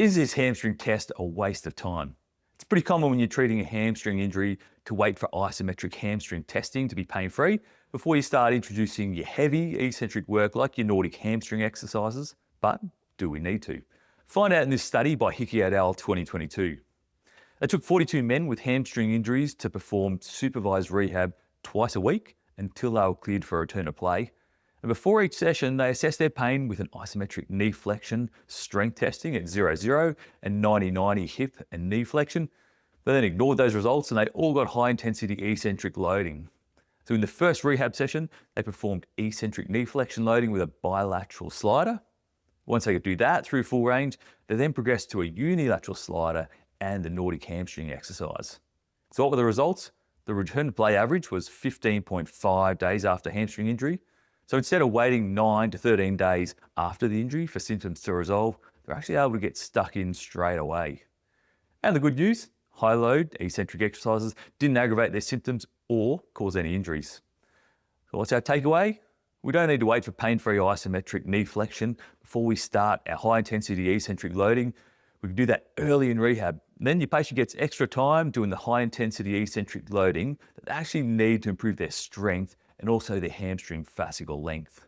Is this hamstring test a waste of time? It's pretty common when you're treating a hamstring injury to wait for isometric hamstring testing to be pain-free before you start introducing your heavy eccentric work like your Nordic hamstring exercises. But do we need to? Find out in this study by Hickey et al. 2022. They took 42 men with hamstring injuries to perform supervised rehab twice a week until they were cleared for return to play. And before each session, they assessed their pain with an isometric knee flexion strength testing at 0-0 and 90-90 hip and knee flexion. They then ignored those results and they all got high intensity eccentric loading. So in the first rehab session, they performed eccentric knee flexion loading with a bilateral slider. Once they could do that through full range, they then progressed to a unilateral slider and the Nordic hamstring exercise. So what were the results? The return to play average was 15.5 days after hamstring injury. So instead of waiting 9 to 13 days after the injury for symptoms to resolve, they're actually able to get stuck in straight away. And the good news, high load eccentric exercises didn't aggravate their symptoms or cause any injuries. So what's our takeaway? We don't need to wait for pain-free isometric knee flexion before we start our high intensity eccentric loading. We can do that early in rehab. Then your patient gets extra time doing the high intensity eccentric loading that they actually need to improve their strength and also their hamstring fascicle length.